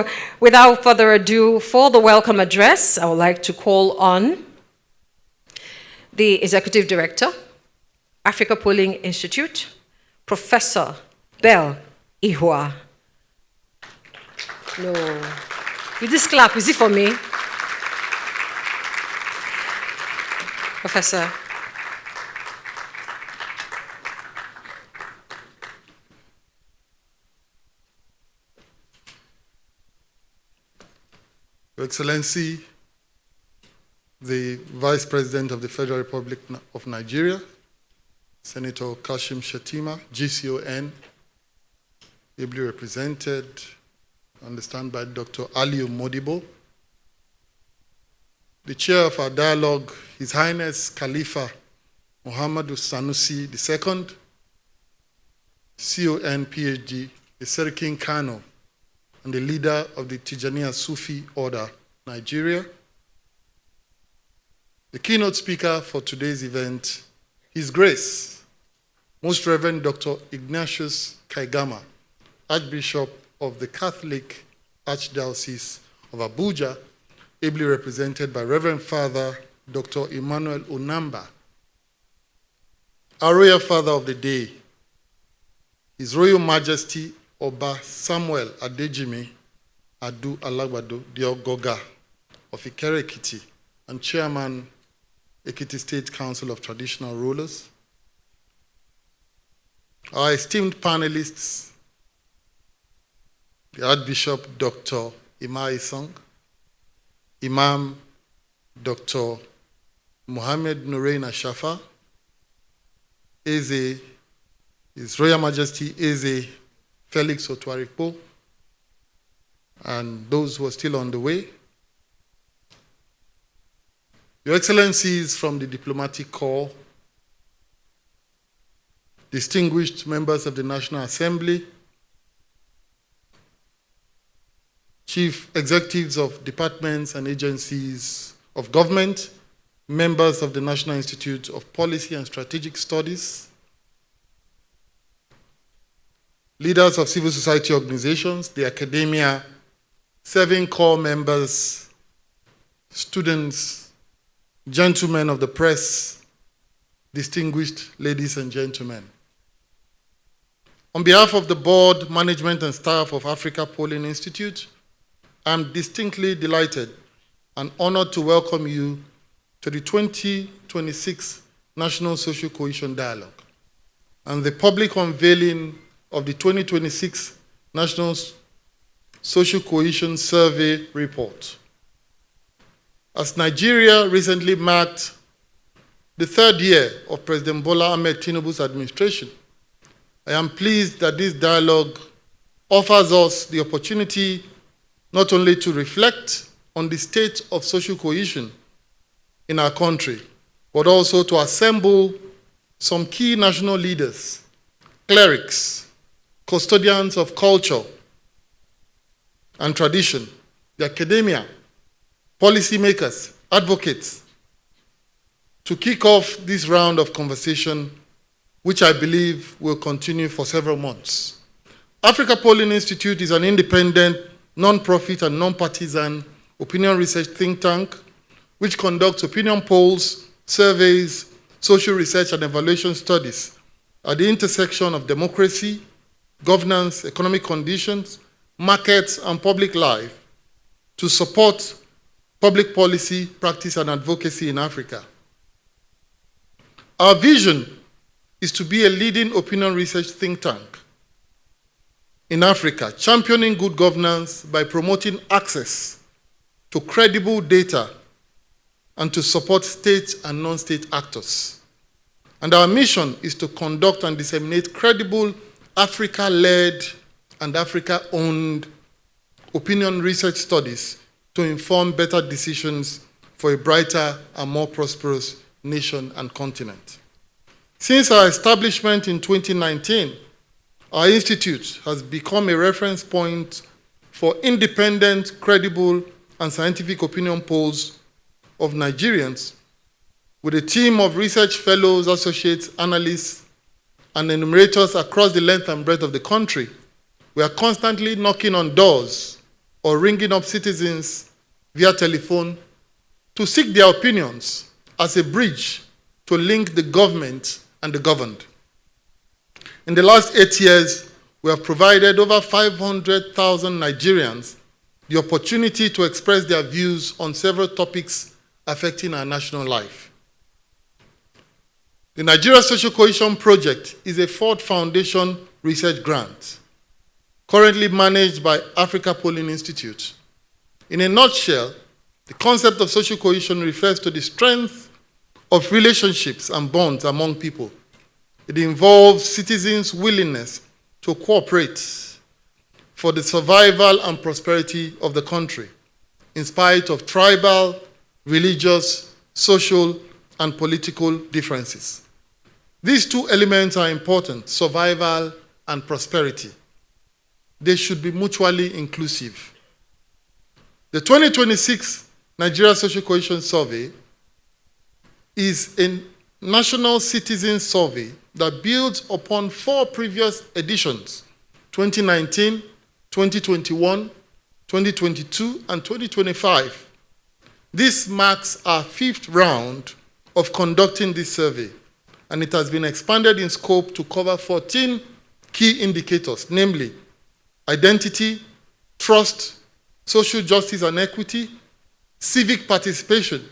So without further ado, for the welcome address, I would like to call on the Executive Director, Africa Polling Institute, Professor Bell Ihua. No. With this clap, is it for me? Professor. Your Excellency, the Vice President of the Federal Republic of Nigeria, Senator Kashim Shettima, GCON, ably represented, I understand, by Dr. Aliyu Modibo, the chair of our dialogue, His Highness Khalifa Muhammadu Sanusi II, CON PhD, the Serikin Kano, and the leader of the Tijaniya Sufi Order, Nigeria. The keynote speaker for today's event, His Grace, Most Reverend Dr. Ignatius Kaigama, Archbishop of the Catholic Archdiocese of Abuja, ably represented by Reverend Father Dr. Emmanuel Onamba. Our Royal Father of the Day, His Royal Majesty Oba Samuel Adejimi Adu Alagbado Diogoga of Ikere Ekiti and Chairman, Ekiti State Council of Traditional Rulers. Our esteemed panelists, the Archbishop Dr. Imai Song, Imam Dr. Mohammed Nurain Ashafa, Eze, His Royal Majesty Eze Felix Otuarikpo, and those who are still on the way. Your Excellencies from the Diplomatic Corps, distinguished members of the National Assembly, chief executives of departments and agencies of government, members of the National Institute of Policy and Strategic Studies, leaders of civil society organizations, the academia, serving corps members, students, gentlemen of the press, distinguished ladies and gentlemen. On behalf of the board, management, and staff of Africa Polling Institute, I'm distinctly delighted and honored to welcome you to the 2026 National Social Cohesion Dialogue and the public unveiling of the 2026 National Social Cohesion Survey Report. As Nigeria recently marked the third year of President Bola Ahmed Tinubu's administration, I am pleased that this dialogue offers us the opportunity not only to reflect on the state of social cohesion in our country, but also to assemble some key national leaders, clerics, custodians of culture and tradition, the academia, policymakers, advocates, to kick off this round of conversation, which I believe will continue for several months. Africa Polling Institute is an independent, non-profit and non-partisan opinion research think tank which conducts opinion polls, surveys, social research and evaluation studies at the intersection of democracy, governance, economic conditions, markets, and public life to support public policy, practice, and advocacy in Africa. Our vision is to be a leading opinion research think tank in Africa, championing good governance by promoting access to credible data and to support state and non-state actors. And our mission is to conduct and disseminate credible Africa-led and Africa-owned opinion research studies to inform better decisions for a brighter and more prosperous nation and continent. Since our establishment in 2019, our institute has become a reference point for independent, credible, and scientific opinion polls of Nigerians with a team of research fellows, associates, analysts, and enumerators across the length and breadth of the country. We are constantly knocking on doors or ringing up citizens via telephone to seek their opinions as a bridge to link the government and the governed. In the last 8 years, we have provided over 500,000 Nigerians the opportunity to express their views on several topics affecting our national life. The Nigeria Social Cohesion Project is a Ford Foundation research grant, currently managed by Africa Polling Institute. In a nutshell, the concept of social cohesion refers to the strength of relationships and bonds among people. It involves citizens' willingness to cooperate for the survival and prosperity of the country, in spite of tribal, religious, social, and political differences. These two elements are important: survival and prosperity. They should be mutually inclusive. The 2026 Nigeria Social Cohesion Survey is a national citizen survey that builds upon 4 previous editions: 2019, 2021, 2022, and 2025. This marks our 5th round of conducting this survey, and it has been expanded in scope to cover 14 key indicators, namely identity, trust, social justice and equity, civic participation,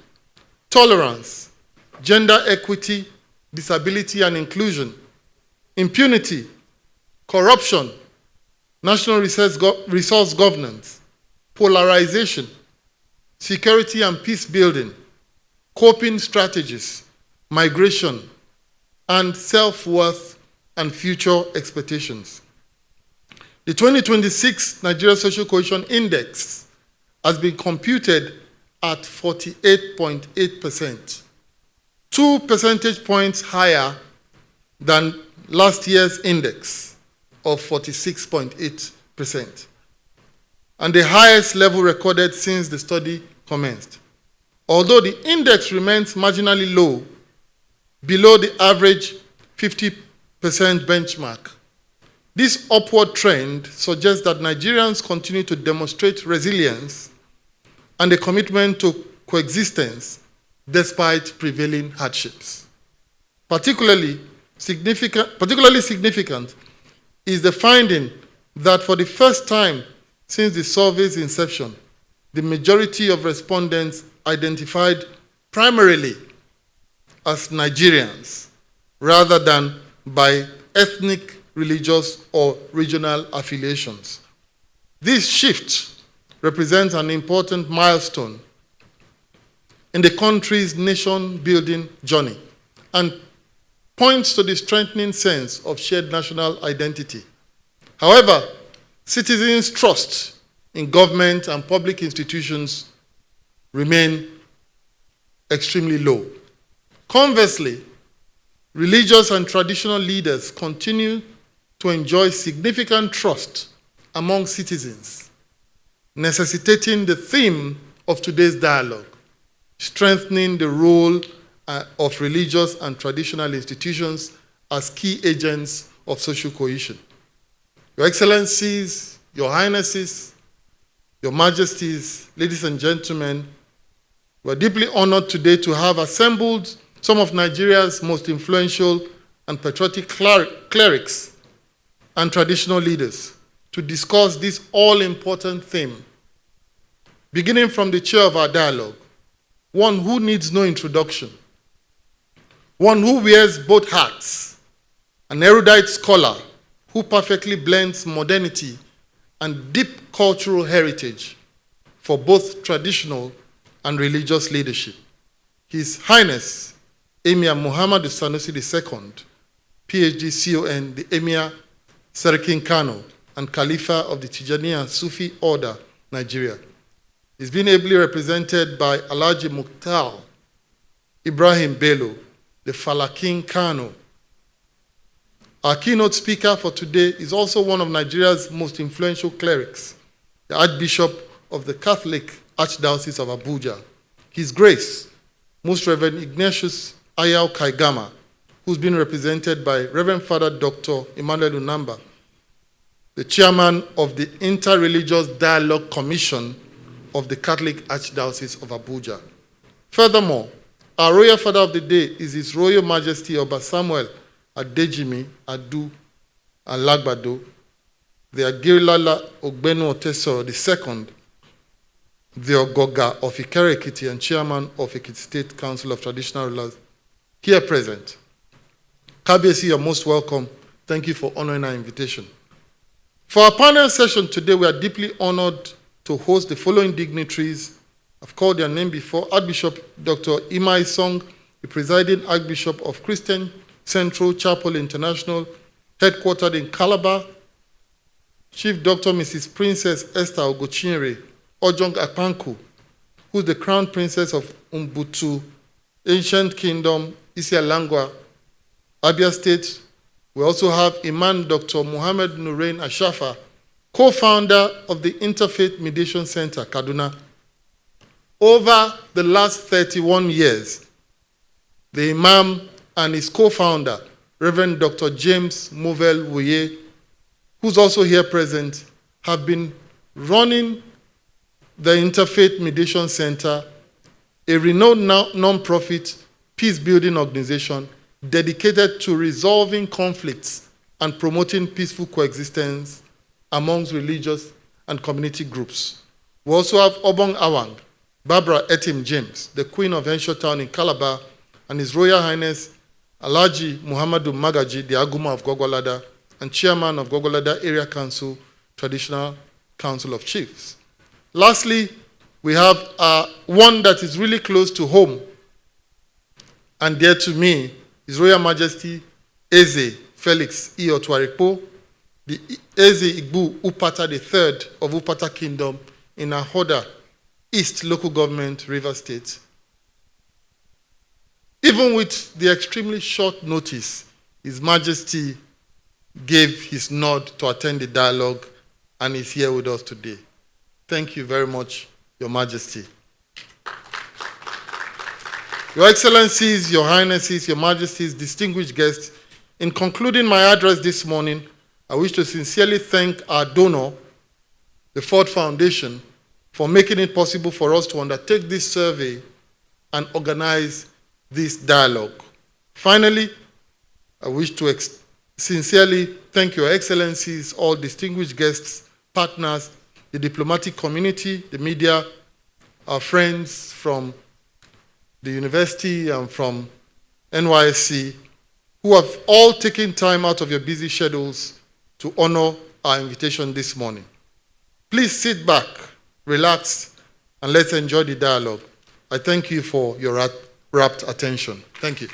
tolerance, gender equity, disability and inclusion, impunity, corruption, national resource governance, polarization, security and peace building, coping strategies, migration, and self-worth and future expectations. The 2026 Nigeria Social Cohesion Index has been computed at 48.8%, 2 percentage points higher than last year's index of 46.8%, and the highest level recorded since the study commenced. Although the index remains marginally low, below the average 50% benchmark, this upward trend suggests that Nigerians continue to demonstrate resilience and a commitment to coexistence despite prevailing hardships. Particularly significant is the finding that for the first time since the survey's inception, the majority of respondents identified primarily as Nigerians rather than by ethnic, religious, or regional affiliations. This shift represents an important milestone in the country's nation-building journey and points to the strengthening sense of shared national identity. However, citizens' trust in government and public institutions remain extremely low. Conversely, religious and traditional leaders continue to enjoy significant trust among citizens, necessitating the theme of today's dialogue: strengthening the role of religious and traditional institutions as key agents of social cohesion. Your Excellencies, Your Highnesses, Your Majesties, ladies and gentlemen, we're deeply honored today to have assembled some of Nigeria's most influential and patriotic clerics and traditional leaders to discuss this all-important theme. Beginning from the chair of our dialogue, one who needs no introduction, one who wears both hats, an erudite scholar who perfectly blends modernity and deep cultural heritage for both traditional and religious leadership. His Highness Emir Muhammad Sanusi II, PhD CON, the Emir Serikin Kano and Khalifa of the Tijaniya Sufi Order, Nigeria. He's been ably represented by Alhaji Mukhtar Ibrahim Bello, the Falakin Kano. Our keynote speaker for today is also one of Nigeria's most influential clerics, the Archbishop of the Catholic Archdiocese of Abuja, His Grace, Most Reverend Ignatius Ayao Kaigama, who's been represented by Reverend Father Dr. Emmanuel Unamba, the chairman of the Interreligious Dialogue Commission of the Catholic Archdiocese of Abuja. Furthermore, our Royal Father of the Day is His Royal Majesty Oba Samuel Adejimi Adu Alagbado, the Agirilala Ogbenu Otesoro II, the Ogoga of Ikere Ekiti and chairman of Ekiti State Council of Traditional Rulers, here present. Kabiyesi, you're most welcome. Thank you for honoring our invitation. For our panel session today, we are deeply honored to host the following dignitaries. I've called their name before. Archbishop Dr. Imai Song, the presiding Archbishop of Christian Central Chapel International, headquartered in Calabar. Chief Dr. Mrs. Princess Esther Ogochinyere Ojong Apanku, who's the Crown Princess of Umbutu, Ancient Kingdom, Isialangwa, Abia State. We also have Imam Dr. Muhammad Nurain Ashafa, co-founder of the Interfaith Mediation Center, Kaduna. Over the last 31 years, the Imam and his co-founder, Reverend Dr. James Movell Wuye, who's also here present, have been running the Interfaith Mediation Center, a renowned non-profit peace-building organization dedicated to resolving conflicts and promoting peaceful coexistence amongst religious and community groups. We also have Obong Awang, Barbara Etim James, the Queen of Henshaw Town in Calabar, and His Royal Highness Alhaji Muhammadu Magaji, the Aguma of Gogolada, and Chairman of Gogolada Area Council, Traditional Council of Chiefs. Lastly, we have one that is really close to home and dear to me, His Royal Majesty Eze Felix I. Otuarekpo, the Eze Igbu Upata III of Upata Kingdom in Ahoda East Local Government, Rivers State. Even with the extremely short notice, His Majesty gave his nod to attend the dialogue and is here with us today. Thank you very much, Your Majesty. Your Excellencies, Your Highnesses, Your Majesties, distinguished guests, in concluding my address this morning, I wish to sincerely thank our donor, the Ford Foundation, for making it possible for us to undertake this survey and organize this dialogue. Finally, I wish to sincerely thank Your Excellencies, all distinguished guests, partners, the diplomatic community, the media, our friends from the university and from NYSC, who have all taken time out of your busy schedules to honor our invitation this morning. Please sit back, relax, and let's enjoy the dialogue. I thank you for your rapt attention. Thank you.